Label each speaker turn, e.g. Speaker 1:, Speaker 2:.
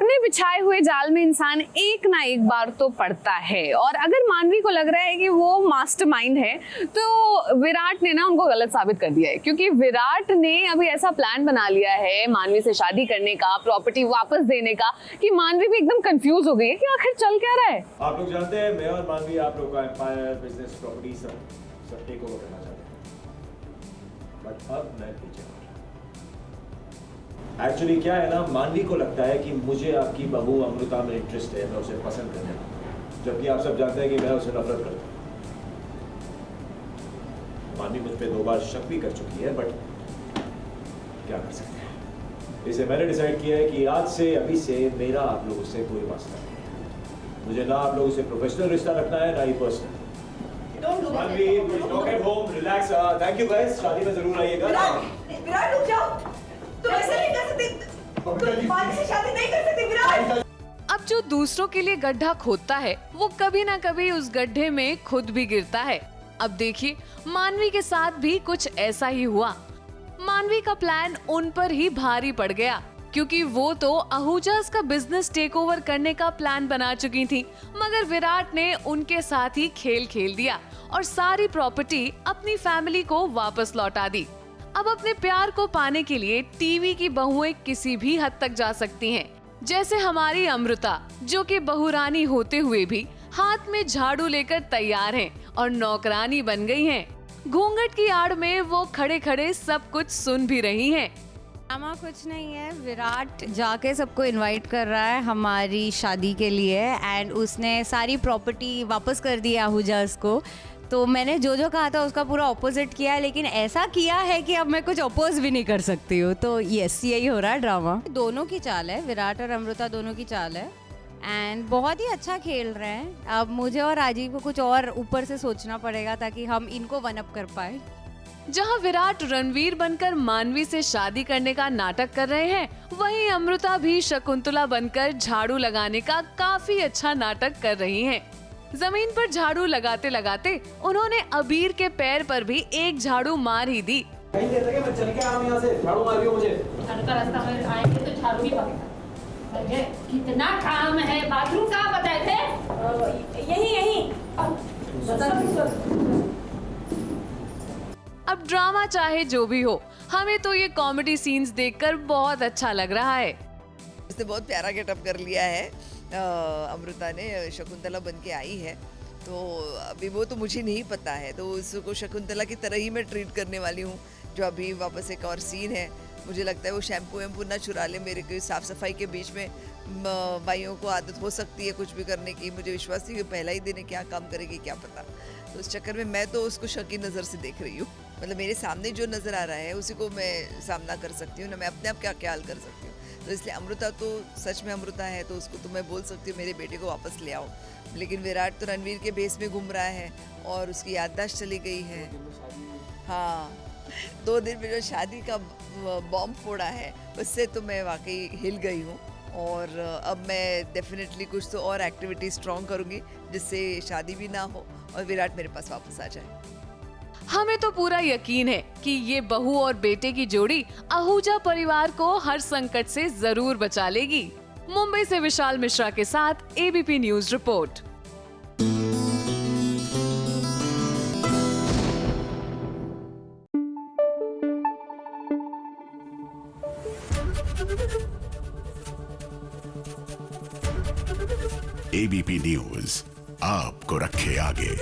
Speaker 1: अपने बिछाए हुए जाल में इंसान एक ना एक बार तो पड़ता है, और अगर मानवी को लग रहा है कि वो मास्टरमाइंड है तो विराट ने ना उनको गलत साबित कर दिया है, क्योंकि विराट ने अभी ऐसा प्लान बना लिया है मानवी से शादी करने का, प्रॉपर्टी वापस देने का, कि मानवी भी एकदम कंफ्यूज हो गई है कि आखिर चल क्या रहा है।
Speaker 2: आप लोग जानते हैं मैं और मानवी आप लोग का एम्पायर, बिजनेस, प्रॉपर्टी सब टेक ओवर करना चाहते हैं, बट अब मैं पीछे हट रहा हूं। एक्चुअली क्या है ना, मानवी को लगता है कि मुझे आपकी बहू अमृता में इंटरेस्ट है, मैं उसे पसंद करने लगा, जबकि आप सब जानते हैं कि मैं उसे नफरत करता हूं। मानवी मुझ पे 2 बार शक भी कर चुकी है, बट क्या कर सकते हैं। इसे मैंने डिसाइड किया है कि आज से अभी से मेरा आप लोगों से कोई वास्ता नहीं है। मुझे ना आप लोगों से प्रोफेशनल रिश्ता रखना है, ना ही पर्सनल। मानवी, talk at home, relax. Thank you guys, शादी में जरूर आइएगा।
Speaker 3: विराट रुक जाओ, तुम ऐसा नहीं कर सकते, तुम मानवी से शादी नहीं कर सकते विराट।
Speaker 1: अब जो दूसरों के लिए गड्ढा खोदता है वो कभी ना कभी उस गड्ढे में खुद भी गिरता है। अब देखिए मानवी के साथ भी कुछ ऐसा ही हुआ। मानवी का प्लान उन पर ही भारी पड़ गया, क्योंकि वो तो आहूजास का बिजनेस टेक ओवर करने का प्लान बना चुकी थी, मगर विराट ने उनके साथ ही खेल खेल दिया और सारी प्रॉपर्टी अपनी फैमिली को वापस लौटा दी। अब अपने प्यार को पाने के लिए टीवी की बहुएं किसी भी हद तक जा सकती हैं, जैसे हमारी अमृता, जो कि बहुरानी होते हुए भी हाथ में झाड़ू लेकर तैयार हैं और नौकरानी बन गई हैं। घूंघट की आड़ में वो खड़े खड़े सब कुछ सुन भी रही हैं।
Speaker 4: ड्रामा कुछ नहीं है, विराट जाके सबको इनवाइट कर रहा है हमारी शादी के लिए, एंड उसने सारी प्रॉपर्टी वापस कर दी आहूजास को। तो मैंने जो जो कहा था उसका पूरा ऑपोजिट किया है, लेकिन ऐसा किया है कि अब मैं कुछ अपोज भी नहीं कर सकती हूँ। तो यस, यही हो रहा है ड्रामा। दोनों की चाल है, विराट और अमृता दोनों की चाल है, एंड बहुत ही अच्छा खेल रहे हैं। अब मुझे और राजीव को कुछ और ऊपर से सोचना पड़ेगा ताकि हम इनको वन अप कर पाए।
Speaker 1: जहां विराट रणवीर बनकर मानवी से शादी करने का नाटक कर रहे हैं, वहीं अमृता भी शकुंतला बनकर झाड़ू लगाने का काफी अच्छा नाटक कर रही हैं। जमीन पर झाड़ू लगाते लगाते उन्होंने अबीर के पैर पर भी एक झाड़ू मार ही दी।
Speaker 5: कहीं देर लगे, मैं चल के आ रहा हूं यहाँ से, झाड़ू मार रही हो मुझे।
Speaker 6: रास्ता में आएंगे तो झाड़ू भी पड़ेगा। कितना काम है, बाथरूम कहाँ बताए थे? यही
Speaker 1: अब ड्रामा चाहे जो भी हो, हमें तो ये कॉमेडी सीन्स देखकर बहुत अच्छा लग रहा है।
Speaker 3: उसने बहुत प्यारा गेटअप कर लिया है। अमृता ने शकुंतला बन के आई है, तो अभी वो तो मुझे नहीं पता है, तो उसको शकुंतला की तरह ही मैं ट्रीट करने वाली हूँ। जो अभी वापस एक और सीन है, मुझे लगता है वो शैम्पू वैम्पू ना चुरा ले मेरे को। साफ सफाई के बीच में भाइयों को आदत हो सकती है कुछ भी करने की। मुझे विश्वास नहीं कि पहला ही दिन है, क्या काम करेगी क्या पता। तो उस चक्कर में मैं तो उसको शकी नज़र से देख रही हूँ। मतलब मेरे सामने जो नज़र आ रहा है उसी को मैं सामना कर सकती हूँ ना, मैं अपने आप क्या ख्याल कर सकती हूँ। तो इसलिए अमृता तो सच में अमृता है, तो उसको तो मैं बोल सकती हूँ मेरे बेटे को वापस ले आओ। लेकिन विराट तो रणवीर के बेस में घूम रहा है और उसकी याददाश्त चली गई है। हाँ, 2 दिन में जो शादी का बॉम्ब फोड़ा है उससे तो मैं वाकई हिल गई हूँ। और अब मैं डेफिनेटली कुछ तो और एक्टिविटी स्ट्रॉन्ग करूँगी जिससे शादी भी ना हो और विराट मेरे पास वापस आ जाए।
Speaker 1: हमें तो पूरा यकीन है कि ये बहू और बेटे की जोड़ी आहूजा परिवार को हर संकट से जरूर बचा लेगी। मुंबई से विशाल मिश्रा के साथ ABP news report.
Speaker 7: ABP news आपको रखे आगे।